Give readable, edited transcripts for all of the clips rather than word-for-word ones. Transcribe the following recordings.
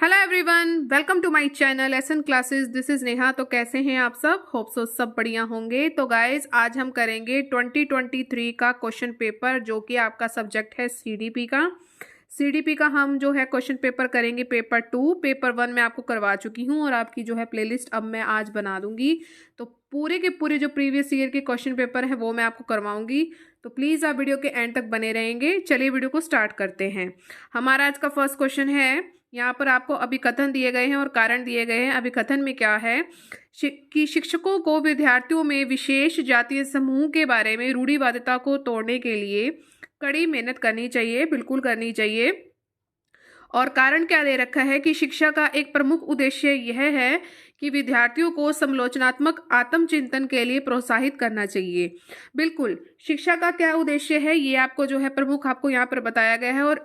Hello everyone, welcome to my channel SN classes. This is Neha. तो कैसे हैं आप सब? होप सो सब बढ़िया होंगे। तो गाइज आज हम करेंगे 2023 का क्वेश्चन पेपर, जो कि आपका सब्जेक्ट है सीडीपी का। सीडीपी का हम जो है क्वेश्चन पेपर करेंगे पेपर 2। पेपर 1 मैं आपको करवा चुकी हूँ और आपकी जो है प्लेलिस्ट अब मैं आज बना दूंगी। तो पूरे के पूरे जो प्रीवियस ईयर के क्वेश्चन पेपर है वो मैं आपको करवाऊंगी। तो प्लीज़ आप वीडियो के एंड तक बने रहेंगे। चलिए वीडियो को स्टार्ट करते हैं। हमारा आज का फर्स्ट क्वेश्चन है, यहाँ पर आपको अभिकथन दिए गए हैं और कारण दिए गए हैं। अभिकथन में क्या है कि शिक्षकों को विद्यार्थियों में विशेष जातीय समूह के बारे में रूढ़िवादिता को तोड़ने के लिए कड़ी मेहनत करनी चाहिए, बिल्कुल करनी चाहिए। और कारण क्या दे रखा है कि शिक्षा का एक प्रमुख उद्देश्य यह है कि विद्यार्थियों को समालोचनात्मक आत्मचिंतन के लिए प्रोत्साहित करना चाहिए। बिल्कुल, शिक्षा का क्या उद्देश्य है ये आपको जो है प्रमुख आपको यहाँ पर बताया गया है। और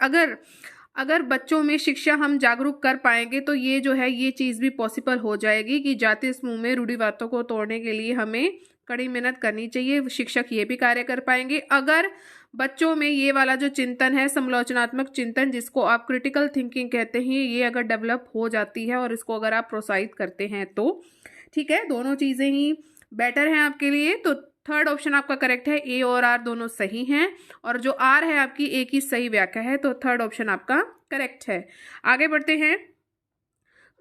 अगर बच्चों में शिक्षा हम जागरूक कर पाएंगे तो ये जो है ये चीज़ भी पॉसिबल हो जाएगी कि जातीय समूह में रूढ़िवादों को तोड़ने के लिए हमें कड़ी मेहनत करनी चाहिए। शिक्षक ये भी कार्य कर पाएंगे अगर बच्चों में ये वाला जो चिंतन है, समालोचनात्मक चिंतन, जिसको आप क्रिटिकल थिंकिंग कहते हैं, ये अगर डेवलप हो जाती है और इसको अगर आप प्रोत्साहित करते हैं तो ठीक है। दोनों चीज़ें ही बेटर हैं आपके लिए। तो थर्ड ऑप्शन आपका करेक्ट है। ए और आर दोनों सही हैं और जो आर है आपकी ए की सही व्याख्या है। तो थर्ड ऑप्शन आपका करेक्ट है। आगे बढ़ते हैं।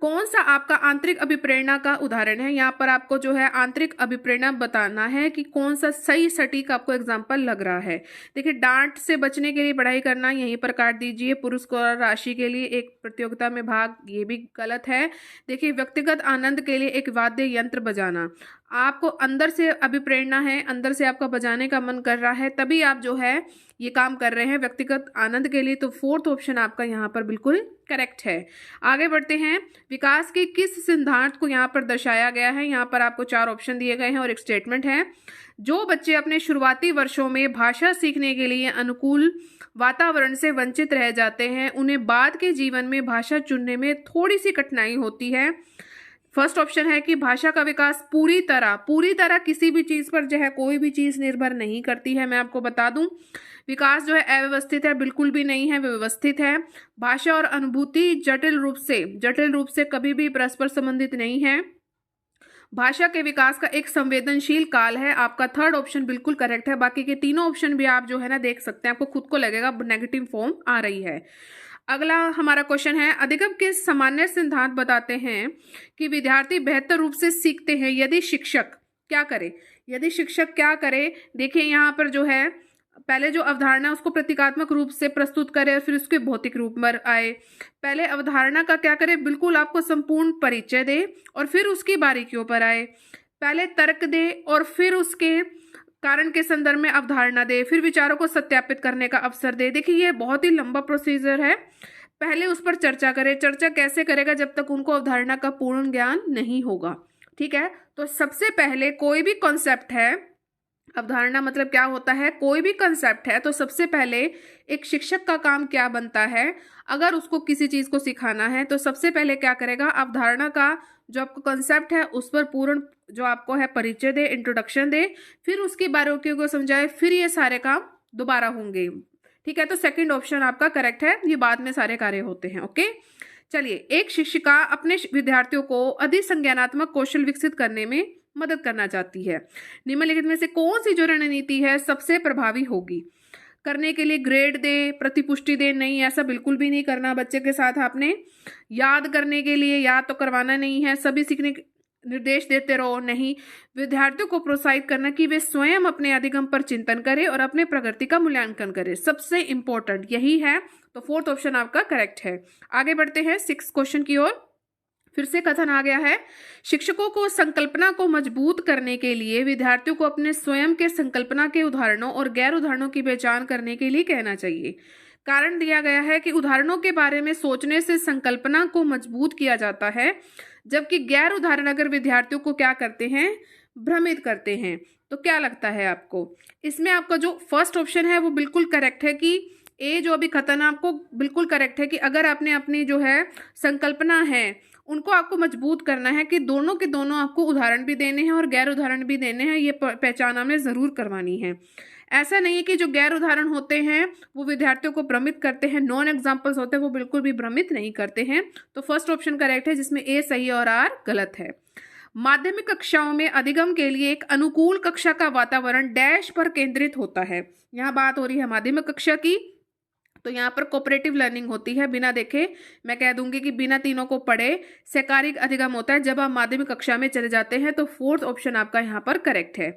कौन सा आपका आंतरिक अभिप्रेरणा का उदाहरण है? यहाँ पर आपको जो है आंतरिक अभिप्रेरणा बताना है कि कौन सा सही सटीक आपको एग्जाम्पल लग रहा है। देखिए, डांट से बचने के लिए पढ़ाई करना, यहीं पर काट दीजिए। पुरस्कार राशि के लिए एक प्रतियोगिता में भाग, ये भी गलत है। देखिए, व्यक्तिगत आनंद के लिए एक वाद्य यंत्र बजाना, आपको अंदर से अभिप्रेरणा है, अंदर से आपका बजाने का मन कर रहा है, तभी आप जो है ये काम कर रहे हैं व्यक्तिगत आनंद के लिए। तो फोर्थ ऑप्शन आपका यहाँ पर बिल्कुल करेक्ट है। आगे बढ़ते हैं। विकास के किस सिद्धांत को यहाँ पर दर्शाया गया है? यहाँ पर आपको 4 ऑप्शन दिए गए हैं और एक स्टेटमेंट है। जो बच्चे अपने शुरुआती वर्षों में भाषा सीखने के लिए अनुकूल वातावरण से वंचित रह जाते हैं, उन्हें बाद के जीवन में भाषा चुनने में थोड़ी सी कठिनाई होती है। फर्स्ट ऑप्शन है कि भाषा का विकास पूरी तरह किसी भी चीज पर जो है कोई भी चीज निर्भर नहीं करती है। मैं आपको बता दूं, विकास जो है अव्यवस्थित है, बिल्कुल भी नहीं है, व्यवस्थित है। भाषा और अनुभूति जटिल रूप से कभी भी परस्पर संबंधित नहीं है। भाषा के विकास का एक संवेदनशील काल है। आपका थर्ड ऑप्शन बिल्कुल करेक्ट है। बाकी के तीनों ऑप्शन भी आप जो है ना देख सकते हैं, आपको खुद को लगेगा नेगेटिव फॉर्म आ रही है। अगला हमारा क्वेश्चन है, अधिगम के सामान्य सिद्धांत बताते हैं कि विद्यार्थी बेहतर रूप से सीखते हैं यदि शिक्षक क्या करे। देखिए, यहाँ पर जो है पहले जो अवधारणा उसको प्रतीकात्मक रूप से प्रस्तुत करे और फिर उसके भौतिक रूप में आए। पहले अवधारणा का क्या करे, बिल्कुल आपको संपूर्ण परिचय दे और फिर उसकी बारीकियों पर आए। पहले तर्क दे और फिर उसके कारण के संदर्भ में अवधारणा दे, फिर विचारों को सत्यापित करने का अवसर दे। देखिए, ये बहुत ही लंबा प्रोसीजर है। पहले उस पर चर्चा करे। चर्चा कैसे करेगा? जब तक उनको अवधारणा का पूर्ण ज्ञान नहीं होगा। ठीक है, तो सबसे पहले कोई भी कॉन्सेप्ट है, अवधारणा मतलब क्या होता है, कोई भी कंसेप्ट है, तो सबसे पहले एक शिक्षक का काम क्या बनता है, अगर उसको किसी चीज को सिखाना है तो सबसे पहले क्या करेगा, अवधारणा का जो आपको कंसेप्ट है उस पर पूर्ण जो आपको है परिचय दे, इंट्रोडक्शन दे, फिर उसकी बारीकियों को समझाए, फिर ये सारे काम दोबारा होंगे। ठीक है, तो सेकंड ऑप्शन आपका करेक्ट है, ये बाद में सारे कार्य होते हैं। ओके, चलिए। एक शिक्षिका अपने विद्यार्थियों को अधिक संज्ञानात्मक कौशल विकसित करने में मदद करना चाहती है। निम्नलिखित में से कौन सी जो रणनीति है सबसे प्रभावी होगी? करने के लिए ग्रेड दे, प्रतिपुष्टि दे, नहीं, ऐसा बिल्कुल भी नहीं करना। बच्चे के साथ आपने याद करने के लिए याद तो करवाना नहीं है, सभी सीखने निर्देश देते रहो, नहीं। विद्यार्थियों को प्रोत्साहित करना कि वे स्वयं अपने अधिगम पर चिंतन करें और अपने प्रगति का मूल्यांकन करें, सबसे इंपॉर्टेंट यही है। तो फोर्थ ऑप्शन आपका करेक्ट है। आगे बढ़ते हैं 6 क्वेश्चन की ओर। फिर से कथन आ गया है, शिक्षकों को संकल्पना को मजबूत करने के लिए विद्यार्थियों को अपने स्वयं के संकल्पना के उदाहरणों और गैर उदाहरणों की पहचान करने के लिए कहना चाहिए। कारण दिया गया है कि उदाहरणों के बारे में सोचने से संकल्पना को मजबूत किया जाता है, जबकि गैर उदाहरण अगर विद्यार्थियों को क्या करते हैं, भ्रमित करते हैं। तो क्या लगता है आपको? इसमें आपका जो फर्स्ट ऑप्शन है वो बिल्कुल करेक्ट है कि ए जो अभी कथन आपको बिल्कुल करेक्ट है कि अगर आपने अपनी जो है संकल्पना है उनको आपको मजबूत करना है कि दोनों के दोनों आपको उदाहरण भी देने हैं और गैर उदाहरण भी देने हैं, ये पहचान हमें जरूर करवानी है। ऐसा नहीं है कि जो गैर उदाहरण होते हैं वो विद्यार्थियों को भ्रमित करते हैं, नॉन एग्जाम्पल्स होते हैं वो बिल्कुल भी भ्रमित नहीं करते हैं। तो फर्स्ट ऑप्शन करेक्ट है, जिसमें ए सही और आर गलत है। माध्यमिक कक्षाओं में अधिगम के लिए एक अनुकूल कक्षा का वातावरण डैश पर केंद्रित होता है। यहाँ बात हो रही है माध्यमिक कक्षा की, तो यहाँ पर कोऑपरेटिव लर्निंग होती है। बिना देखे मैं कह दूंगी कि बिना तीनों को पढ़े सहकारिक अधिगम होता है जब आप माध्यमिक कक्षा में चले जाते हैं। तो फोर्थ ऑप्शन आपका यहाँ पर करेक्ट है।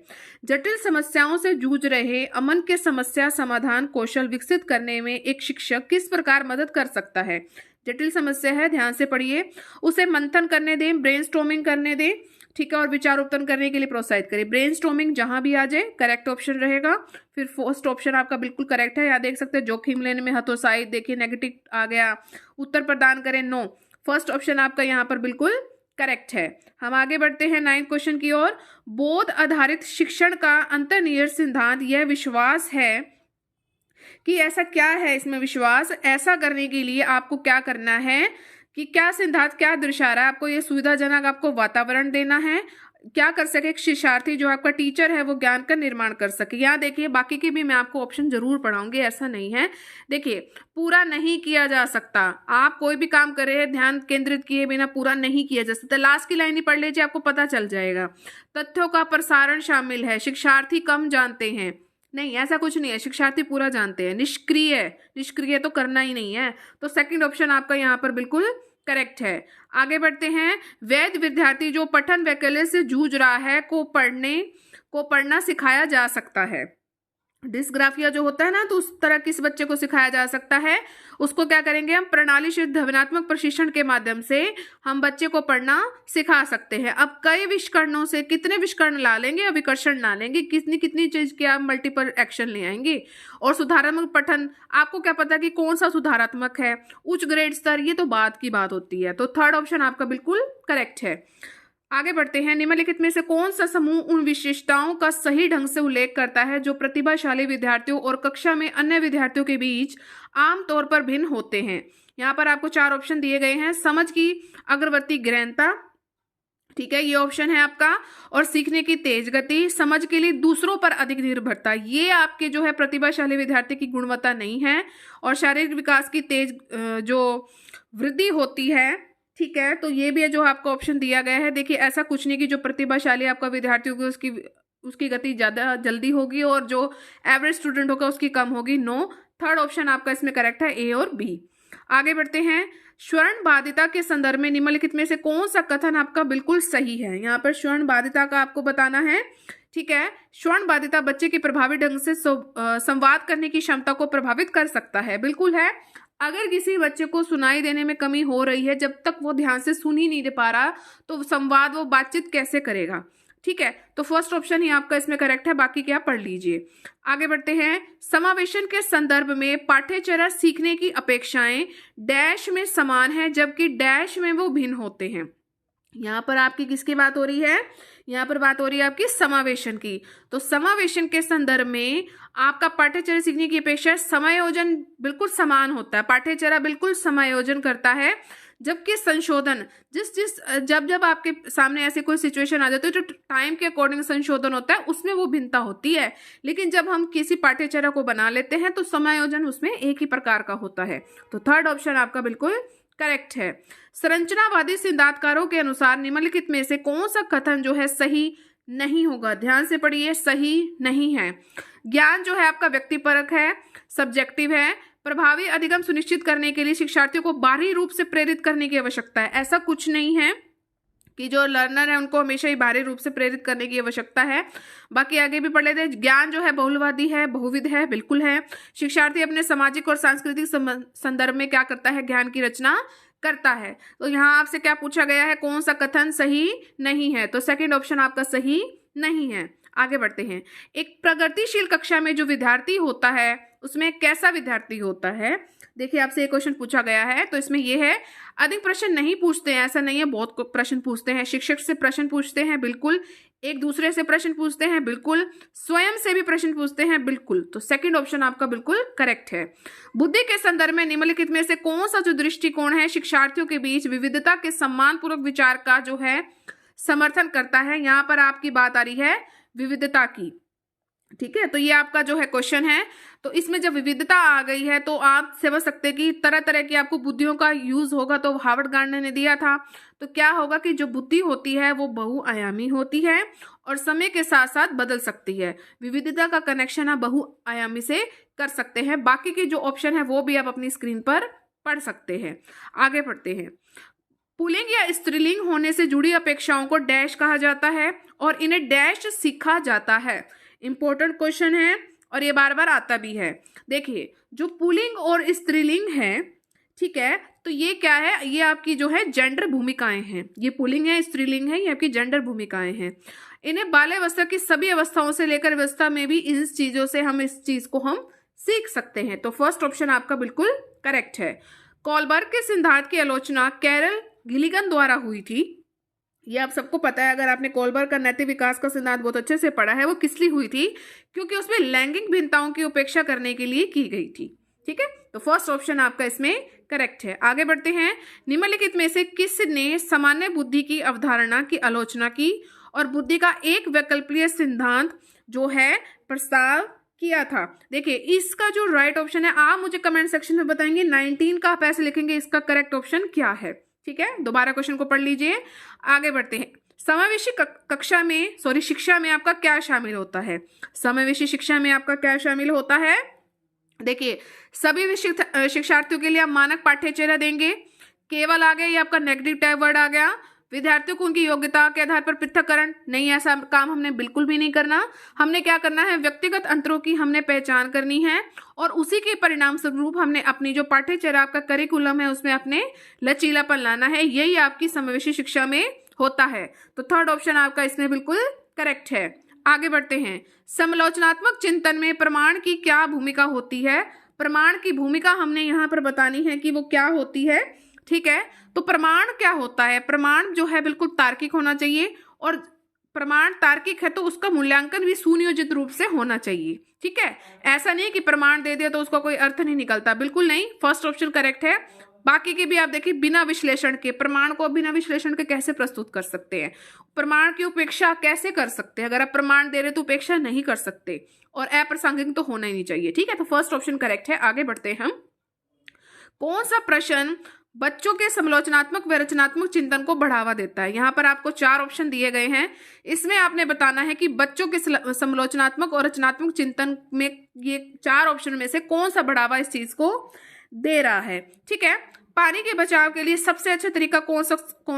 जटिल समस्याओं से जूझ रहे अमन के समस्या समाधान कौशल विकसित करने में एक शिक्षक किस प्रकार मदद कर सकता है। जटिल समस्या है, ध्यान से पढ़िए, उसे मंथन करने दें, ब्रेनस्टॉर्मिंग करने दें, ठीक है, और विचार उत्पन्न करने के लिए प्रोत्साहित करें। ब्रेनस्टॉर्मिंग जहां भी आ जाए करेक्ट ऑप्शन रहेगा। फिर फर्स्ट ऑप्शन आपका बिल्कुल करेक्ट है। यहाँ देख सकते हैं जोखिम लेने में हतोत्साहित, देखिए नेगेटिव आ गया। उत्तर प्रदान करें, नो। फर्स्ट ऑप्शन आपका यहाँ पर बिल्कुल करेक्ट है। हम आगे बढ़ते हैं 9th क्वेश्चन की ओर। बोध आधारित शिक्षण का अंतर्निहित सिद्धांत यह विश्वास है कि ऐसा क्या है, इसमें विश्वास ऐसा करने के लिए आपको क्या करना है कि क्या सिद्धांत क्या दर्शा रहा है, आपको ये सुविधाजनक आपको वातावरण देना है, क्या कर सके एक शिक्षार्थी जो आपका टीचर है वो ज्ञान का निर्माण कर सके। यहाँ देखिए बाकी के भी मैं आपको ऑप्शन जरूर पढ़ाऊंगी, ऐसा नहीं है। देखिए पूरा नहीं किया जा सकता, आप कोई भी काम कर रहे हैं ध्यान केंद्रित किए बिना पूरा नहीं किया जा सकता। लास्ट की लाइन ही पढ़ लीजिए, आपको पता चल जाएगा। तथ्यों का प्रसारण शामिल है, शिक्षार्थी कम जानते हैं, नहीं ऐसा कुछ नहीं है, शिक्षार्थी पूरा जानते हैं। निष्क्रिय तो करना ही नहीं है। तो सेकंड ऑप्शन आपका यहाँ पर बिल्कुल करेक्ट है। आगे बढ़ते हैं। वैध विद्यार्थी जो पठन वैकल्य से जूझ रहा है को पढ़ना सिखाया जा सकता है। डिस्ग्राफिया जो होता है ना, तो उस तरह किस बच्चे को सिखाया जा सकता है, उसको क्या करेंगे हम, प्रणाली से ध्वन्यात्मक प्रशिक्षण के माध्यम से हम बच्चे को पढ़ना सिखा सकते हैं। अब कई विष्करणों से कितने विष्करण ला लेंगे या विकर्षण ला लेंगे, कितनी कितनी चीज के आप मल्टीपल एक्शन ले आएंगे। और सुधारात्मक पठन, आपको क्या पता कि कौन सा सुधारात्मक है, उच्च ग्रेड स्तर, ये तो बात की बात होती है। तो थर्ड ऑप्शन आपका बिल्कुल करेक्ट है। आगे बढ़ते हैं। निम्नलिखित में से कौन सा समूह उन विशेषताओं का सही ढंग से उल्लेख करता है जो प्रतिभाशाली विद्यार्थियों और कक्षा में अन्य विद्यार्थियों के बीच आमतौर पर भिन्न होते हैं। यहाँ पर आपको 4 ऑप्शन दिए गए हैं। समझ की अग्रवर्ती गहनता, ठीक है, ये ऑप्शन है आपका। और सीखने की तेज गति, समझ के लिए दूसरों पर अधिक निर्भरता, ये आपके जो है प्रतिभाशाली विद्यार्थी की गुणवत्ता नहीं है। और शारीरिक विकास की तेज जो वृद्धि होती है, ठीक है, तो ये भी है जो आपको ऑप्शन दिया गया है। देखिए ऐसा कुछ नहीं कि जो प्रतिभाशाली आपका विद्यार्थी होगा उसकी गति ज्यादा जल्दी होगी और जो एवरेज स्टूडेंट होगा उसकी कम होगी, नो। थर्ड ऑप्शन आपका इसमें करेक्ट है, ए और बी। आगे बढ़ते हैं। स्वर्ण बाधिता के संदर्भ में निम्नलिखित में से कौन सा कथन आपका बिल्कुल सही है। यहाँ पर स्वर्ण बाधिता का आपको बताना है, ठीक है। स्वर्ण बाधिता बच्चे की प्रभावी ढंग से संवाद करने की क्षमता को प्रभावित कर सकता है, बिल्कुल है। अगर किसी बच्चे को सुनाई देने में कमी हो रही है, जब तक वो ध्यान से सुन ही नहीं दे पा रहा तो संवाद वो बातचीत कैसे करेगा, ठीक है। तो फर्स्ट ऑप्शन ही आपका इसमें करेक्ट है, बाकी क्या पढ़ लीजिए। आगे बढ़ते हैं। समावेशन के संदर्भ में पाठ्यचर्या सीखने की अपेक्षाएं डैश में समान है जबकि डैश में वो भिन्न होते हैं। यहाँ पर आपकी किसकी बात हो रही है, यहाँ पर बात हो रही है आपकी समावेशन की। तो समावेशन के संदर्भ में आपका पाठ्यचर्या सीखने की अपेक्षा समायोजन बिल्कुल समान होता है, पाठ्यचर्या बिल्कुल समायोजन करता है। जबकि संशोधन जब आपके सामने ऐसे कोई सिचुएशन आ जाती है जो टाइम के अकॉर्डिंग संशोधन होता है, उसमें वो भिन्नता होती है। लेकिन जब हम किसी पाठ्यचर्या को बना लेते हैं तो समायोजन उसमें एक ही प्रकार का होता है। तो थर्ड ऑप्शन आपका बिल्कुल करेक्ट है। संरचनावादी सिद्धांतकारों के अनुसार निम्नलिखित में से कौन सा कथन जो है सही नहीं होगा, ध्यान से पढ़िए, सही नहीं है। ज्ञान जो है आपका व्यक्तिपरक है, सब्जेक्टिव है। प्रभावी अधिगम सुनिश्चित करने के लिए शिक्षार्थियों को बाहरी रूप से प्रेरित करने की आवश्यकता है। ऐसा कुछ नहीं है कि जो लर्नर है उनको हमेशा ही बाहरी रूप से प्रेरित करने की आवश्यकता है। बाकी आगे भी पढ़ लेते हैं। ज्ञान जो है बहुलवादी है, बहुविध है, बिल्कुल है। शिक्षार्थी अपने सामाजिक और सांस्कृतिक संदर्भ में क्या करता है, ज्ञान की रचना करता है। तो यहाँ आपसे क्या पूछा गया है, कौन सा कथन सही नहीं है, तो सेकंड ऑप्शन आपका सही नहीं है। आगे बढ़ते हैं। एक प्रगतिशील कक्षा में जो विद्यार्थी होता है उसमें कैसा विद्यार्थी होता है। देखिए आपसे एक क्वेश्चन पूछा गया है, तो इसमें यह है, अधिक प्रश्न नहीं पूछते हैं, ऐसा नहीं है, बहुत प्रश्न पूछते हैं। शिक्षक से प्रश्न पूछते हैं, बिल्कुल। एक दूसरे से प्रश्न पूछते हैं, बिल्कुल। स्वयं से भी प्रश्न पूछते हैं, बिल्कुल। तो सेकंड ऑप्शन आपका बिल्कुल करेक्ट है। बुद्धि के संदर्भ में निम्नलिखित में से कौन सा जो दृष्टिकोण है शिक्षार्थियों के बीच विविधता के सम्मानपूर्वक विचार का जो है समर्थन करता है। यहाँ पर आपकी बात आ रही है विविधता की, ठीक है, तो ये आपका जो है क्वेश्चन है। तो इसमें जब विविधता आ गई है तो आप समझ सकते हैं कि तरह तरह की आपको बुद्धियों का यूज होगा। तो हार्वर्ड गार्डनर ने दिया था, तो क्या होगा कि जो बुद्धि होती है वो बहुआयामी होती है और समय के साथ साथ बदल सकती है। विविधता का कनेक्शन आप बहुआयामी से कर सकते हैं। बाकी के जो ऑप्शन है वो भी आप अपनी स्क्रीन पर पढ़ सकते हैं। आगे बढ़ते हैं। पुल्लिंग या स्त्रीलिंग होने से जुड़ी अपेक्षाओं को डैश कहा जाता है और इन्हें डैश सीखा जाता है। इंपॉर्टेंट क्वेश्चन है और ये बार बार आता भी है। देखिए, जो पुल्लिंग और स्त्रीलिंग है, ठीक है, तो ये क्या है, ये आपकी जो है जेंडर भूमिकाएं हैं। ये पुल्लिंग है, स्त्रीलिंग है, ये आपकी जेंडर भूमिकाएं हैं। इन्हें बाल्यावस्था की सभी अवस्थाओं से लेकर अवस्था में भी इन चीजों से हम इस चीज को हम सीख सकते हैं। तो फर्स्ट ऑप्शन आपका बिल्कुल करेक्ट है। कॉलबर्ग के सिद्धांत की आलोचना कैरल गिलिगन द्वारा हुई थी। ये आप सबको पता है, अगर आपने कॉलबर्ग का नैतिक विकास का सिद्धांत बहुत अच्छे से पढ़ा है, वो किस लिए हुई थी, क्योंकि उसमें लैंगिक भिन्नताओं की उपेक्षा करने के लिए की गई थी। ठीक है, तो फर्स्ट ऑप्शन आपका इसमें करेक्ट है। आगे बढ़ते हैं। निम्नलिखित में से किसने सामान्य बुद्धि की अवधारणा की आलोचना की और बुद्धि का एक वैकल्पिक सिद्धांत जो है प्रस्ताव किया था? देखिए, इसका जो राइट ऑप्शन है, आप मुझे कमेंट सेक्शन में बताएंगे 19 का आप ऐसे लिखेंगे इसका करेक्ट ऑप्शन क्या है। ठीक है, दोबारा क्वेश्चन को पढ़ लीजिए। आगे बढ़ते हैं। समावेशी कक्षा में शिक्षा में आपका क्या शामिल होता है? समावेशी शिक्षा में आपका क्या शामिल होता है? देखिए, सभी शिक्षार्थियों के लिए आप मानक पाठ्यचर्या देंगे। केवल आ गया, ये आपका नेगेटिव टाइप वर्ड आ गया। विद्यार्थियों को उनकी योग्यता के आधार पर पृथक्करण नहीं, ऐसा काम हमने बिल्कुल भी नहीं करना। हमने क्या करना है, व्यक्तिगत अंतरों की हमने पहचान करनी है और उसी के परिणाम स्वरूप हमने अपनी जो पाठ्यचर्या आपका करिकुलम है उसमें अपने लचीलापन लाना है। यही आपकी समावेशी शिक्षा में होता है। तो थर्ड ऑप्शन आपका इसमें बिल्कुल करेक्ट है। आगे बढ़ते हैं। समालोचनात्मक चिंतन में प्रमाण की क्या भूमिका होती है? प्रमाण की भूमिका हमने यहाँ पर बतानी है कि वो क्या होती है। ठीक है, तो प्रमाण क्या होता है? प्रमाण जो है बिल्कुल तार्किक होना चाहिए और प्रमाण तार्किक है तो उसका मूल्यांकन भी सुनियोजित रूप से होना चाहिए। ठीक है, ऐसा नहीं कि प्रमाण दे दिया तो उसका कोई अर्थ नहीं निकलता, बिल्कुल नहीं। फर्स्ट ऑप्शन करेक्ट है। बाकी के भी आप देखिए, बिना विश्लेषण के, प्रमाण को बिना विश्लेषण के कैसे प्रस्तुत कर सकते हैं? प्रमाण की उपेक्षा कैसे कर सकते हैं? अगर आप प्रमाण दे रहे तो उपेक्षा नहीं कर सकते और अप्रासंगिक तो होना ही नहीं चाहिए। ठीक है, तो फर्स्ट ऑप्शन करेक्ट है। आगे बढ़ते हैं हम। कौन सा प्रश्न बच्चों के समालोचनात्मक व रचनात्मक चिंतन को बढ़ावा देता है? यहाँ पर आपको 4 ऑप्शन दिए गए हैं। इसमें आपने बताना है कि बच्चों के समालोचनात्मक और रचनात्मक चिंतन में ये 4 ऑप्शन में से कौन सा बढ़ावा इस चीज को दे रहा है। ठीक है, पानी के बचाव के लिए सबसे अच्छा तरीका कौन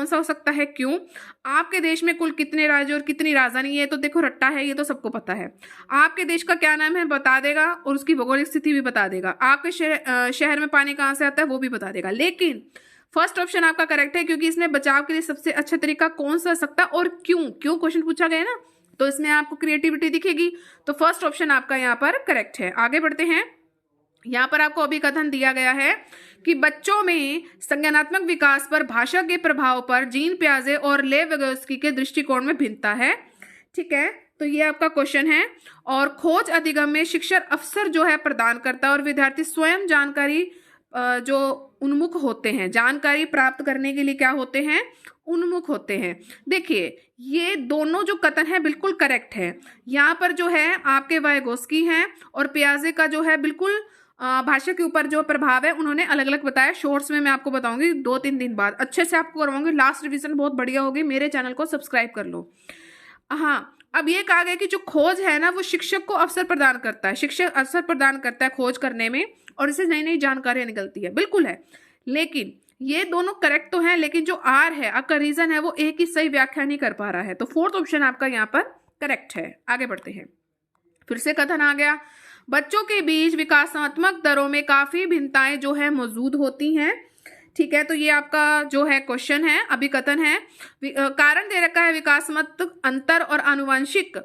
सा हो सकता है? क्यों? आपके देश में कुल कितने राज्य और कितनी राजधानी? ये तो देखो रट्टा है, ये तो सबको पता है। आपके देश का क्या नाम है बता देगा और उसकी भौगोलिक स्थिति भी बता देगा। आपके शहर में पानी कहाँ से आता है वो भी बता देगा। लेकिन फर्स्ट ऑप्शन आपका करेक्ट है, क्योंकि इसमें बचाव के लिए सबसे अच्छा तरीका कौन सा हो सकता है और क्यों क्वेश्चन पूछा गया ना, तो इसमें आपको क्रिएटिविटी दिखेगी। तो फर्स्ट ऑप्शन आपका यहाँ पर करेक्ट है। आगे बढ़ते हैं। यहाँ पर आपको अभिकथन दिया गया है कि बच्चों में संज्ञानात्मक विकास पर भाषा के प्रभाव पर जीन पियाजे और लेव विगोत्स्की के दृष्टिकोण में भिन्नता है। ठीक है, तो ये आपका क्वेश्चन है। और खोज अधिगम में शिक्षक अवसर जो है प्रदान करता है और विद्यार्थी स्वयं जानकारी जो उन्मुख होते हैं, जानकारी प्राप्त करने के लिए क्या होते हैं, उन्मुख होते हैं। देखिए, ये दोनों जो कथन है बिल्कुल करेक्ट है। यहाँ पर जो है आपके वाइगोस्की हैं और पियाजे का जो है बिल्कुल भाषा के ऊपर जो प्रभाव है उन्होंने अलग अलग बताया। शॉर्ट्स में मैं आपको बताऊंगी 2-3 दिन बाद, अच्छे से आपको करवाऊंगी। लास्ट रिवीजन बहुत बढ़िया होगी। मेरे चैनल को सब्सक्राइब कर लो। हाँ, अब ये कहा गया कि जो खोज है ना वो शिक्षक को अवसर प्रदान करता है। शिक्षक अवसर प्रदान करता है खोज करने में और इससे नई नई जानकारियां निकलती है, बिल्कुल है। लेकिन ये दोनों करेक्ट तो हैं, लेकिन जो आर है आपका रीजन है वो एक ही सही व्याख्या नहीं कर पा रहा है। तो फोर्थ ऑप्शन आपका यहाँ पर करेक्ट है। आगे बढ़ते हैं। फिर से कथन आ गया, बच्चों के बीच विकासात्मक दरों में काफी भिन्नताएं जो है मौजूद होती हैं। ठीक है, तो ये आपका जो है क्वेश्चन है, अभिकथन है। कारण दे रखा है विकासात्मक अंतर और आनुवंशिक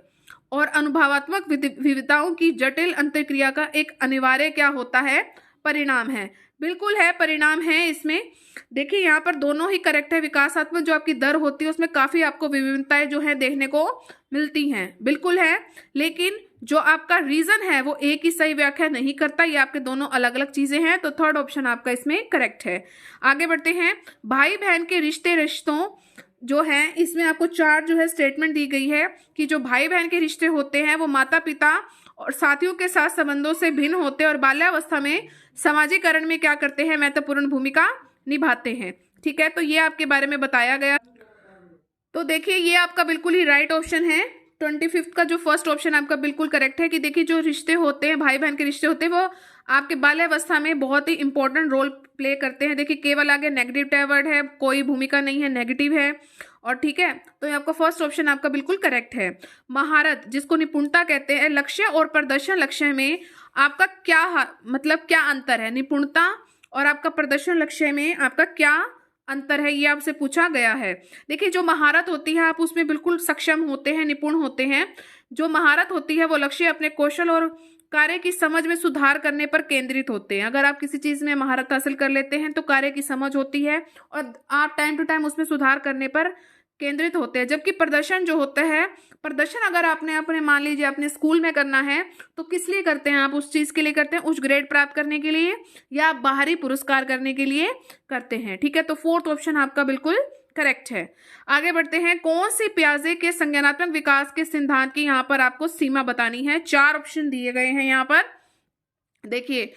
और अनुभवात्मक विविधताओं की जटिल अंतर्क्रिया का एक अनिवार्य क्या होता है, परिणाम है। बिल्कुल है, परिणाम है इसमें। देखिए, यहाँ पर दोनों ही करेक्ट है। विकासात्मक जो आपकी दर होती है उसमें काफी आपको विभिन्नताएं जो है देखने को मिलती हैं, बिल्कुल है। लेकिन जो आपका रीजन है वो एक ही सही व्याख्या नहीं करता, ये आपके दोनों अलग अलग चीजें हैं। तो थर्ड ऑप्शन आपका इसमें करेक्ट है। आगे बढ़ते हैं। भाई बहन के रिश्तों जो है इसमें आपको 4 जो है स्टेटमेंट दी गई है कि जो भाई बहन के रिश्ते होते हैं वो माता पिता और साथियों के साथ संबंधों से भिन्न होते हैं और बाल्यावस्था में सामाजिकरण में क्या करते हैं, महत्वपूर्ण भूमिका निभाते हैं। ठीक है, तो ये आपके बारे में बताया गया। तो देखिए ये आपका बिल्कुल ही राइट ऑप्शन है। 25 का जो फर्स्ट ऑप्शन आपका बिल्कुल करेक्ट है कि देखिए जो रिश्ते होते हैं, भाई बहन के रिश्ते होते हैं, वो आपके बाल्यावस्था में बहुत ही इंपॉर्टेंट रोल प्ले करते हैं। देखिए केवल आगे नेगेटिव वर्ड है, कोई भूमिका नहीं है, नेगेटिव है। और ठीक है, तो ये आपका फर्स्ट ऑप्शन आपका बिल्कुल करेक्ट है। महारत जिसको निपुणता कहते हैं, लक्ष्य और प्रदर्शन लक्ष्य में आपका क्या मतलब क्या अंतर है? निपुणता और आपका प्रदर्शन लक्ष्य में आपका क्या अंतर है, ये आपसे पूछा गया है। देखिए जो महारत होती है आप उसमें बिल्कुल सक्षम होते हैं, निपुण होते हैं। जो महारत होती है वो लक्ष्य अपने कौशल और कार्य की समझ में सुधार करने पर केंद्रित होते हैं। अगर आप किसी चीज में महारत हासिल कर लेते हैं तो कार्य की समझ होती है और आप टाइम टू टाइम उसमें सुधार करने पर केंद्रित होते हैं। जबकि प्रदर्शन जो होता है, प्रदर्शन अगर आपने अपने मान लीजिए अपने स्कूल में करना है तो किस लिए करते हैं? आप उस चीज के लिए करते हैं, उच्च ग्रेड प्राप्त करने के लिए या बाहरी पुरस्कार करने के लिए करते हैं। ठीक है, तो फोर्थ ऑप्शन आपका बिल्कुल करेक्ट है। आगे बढ़ते हैं। कौन सी पियाजे के संज्ञानात्मक विकास के सिद्धांत की यहाँ पर आपको सीमा बतानी है? 4 ऑप्शन दिए गए हैं यहाँ पर। देखिए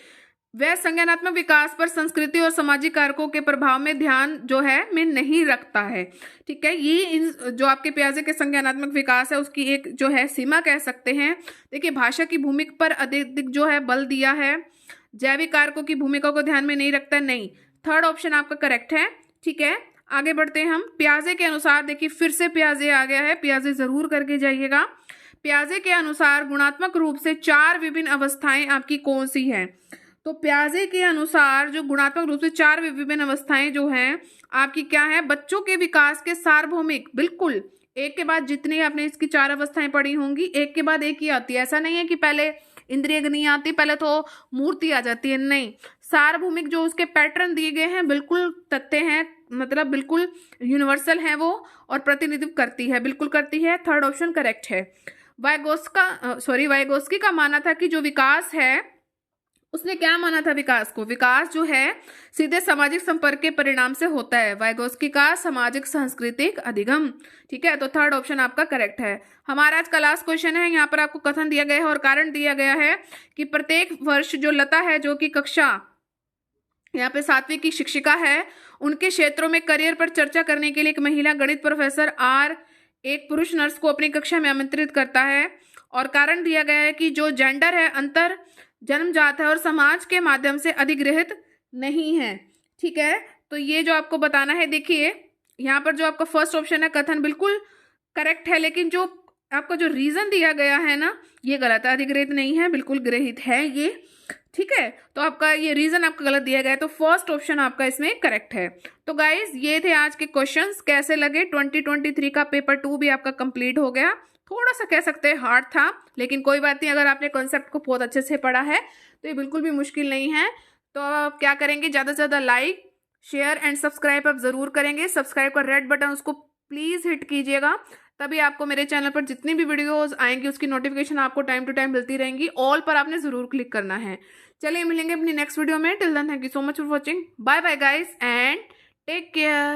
वह संज्ञानात्मक विकास पर संस्कृति और सामाजिक कारकों के प्रभाव में ध्यान जो है में नहीं रखता है। ठीक है, ये इन जो आपके पियाजे के संज्ञानात्मक विकास है उसकी एक जो है सीमा कह सकते हैं। देखिए भाषा की भूमिका पर अधिक जो है बल दिया है, जैविक कारकों की भूमिका को ध्यान में नहीं रखता, नहीं। थर्ड ऑप्शन आपका करेक्ट है। ठीक है, आगे बढ़ते हैं हम। पियाजे के अनुसार, देखिए फिर से पियाजे आ गया है, पियाजे जरूर करके जाइएगा। पियाजे के अनुसार गुणात्मक रूप से 4 विभिन्न अवस्थाएं आपकी कौन सी है? तो पियाजे के अनुसार जो गुणात्मक रूप से 4 विभिन्न अवस्थाएं जो हैं आपकी क्या है? बच्चों के विकास के सार्वभौमिक, बिल्कुल एक के बाद जितनी आपने इसकी 4 अवस्थाएं पढ़ी होंगी एक के बाद एक ही आती है। ऐसा नहीं है कि पहले इंद्रिय नहीं आती, पहले तो मूर्ति आ जाती है, नहीं। सार्वभौमिक जो उसके पैटर्न दिए गए हैं बिल्कुल तथ्य हैं, मतलब बिल्कुल यूनिवर्सल है वो और प्रतिनिधित्व करती है, बिल्कुल करती है। थर्ड ऑप्शन करेक्ट है। वाइगोस्की का मानना था कि जो विकास है, उसने क्या माना था विकास को? विकास जो है सीधे सामाजिक संपर्क के परिणाम से होता है। वाइगोस्की का सामाजिक सांस्कृतिक अधिगम। ठीक है, तो थर्ड ऑप्शन आपका करेक्ट है। हमारा आज का लास्ट क्वेश्चन है। यहाँ पर आपको कथन दिया गया है और कारण दिया गया है कि प्रत्येक वर्ष जो लता है जो कि कक्षा यहाँ पे 7वीं की शिक्षिका है, उनके क्षेत्रों में करियर पर चर्चा करने के लिए एक महिला गणित प्रोफेसर आर एक पुरुष नर्स को अपनी कक्षा में आमंत्रित करता है। और कारण दिया गया है कि जो जेंडर है अंतर जन्मजात है और समाज के माध्यम से अधिग्रहित नहीं है। ठीक है, तो ये जो आपको बताना है, देखिए यहाँ पर जो आपका फर्स्ट ऑप्शन है कथन बिल्कुल करेक्ट है, लेकिन जो आपका जो रीजन दिया गया है ना ये गलत है। अधिग्रहित नहीं है, बिल्कुल ग्रहित है ये। ठीक है, तो आपका ये रीजन आपका गलत दिया गया है, तो फर्स्ट ऑप्शन आपका इसमें करेक्ट है। तो गाइज ये थे आज के क्वेश्चंस। कैसे लगे? 2023 का पेपर 2 भी आपका कंप्लीट हो गया। थोड़ा सा कह सकते हैं हार्ड था, लेकिन कोई बात नहीं, अगर आपने कॉन्सेप्ट को बहुत अच्छे से पढ़ा है तो ये बिल्कुल भी मुश्किल नहीं है। तो आप क्या करेंगे, ज़्यादा से ज़्यादा लाइक शेयर एंड सब्सक्राइब आप ज़रूर करेंगे। सब्सक्राइब का रेड बटन उसको प्लीज़ हिट कीजिएगा, तभी आपको मेरे चैनल पर जितनी भी वीडियोस आएंगी उसकी नोटिफिकेशन आपको टाइम टू टाइम मिलती रहेंगी। ऑल पर आपने ज़रूर क्लिक करना है। चलिए मिलेंगे अपनी नेक्स्ट वीडियो में। Till then thank you so much for watching. Bye bye guys and take care.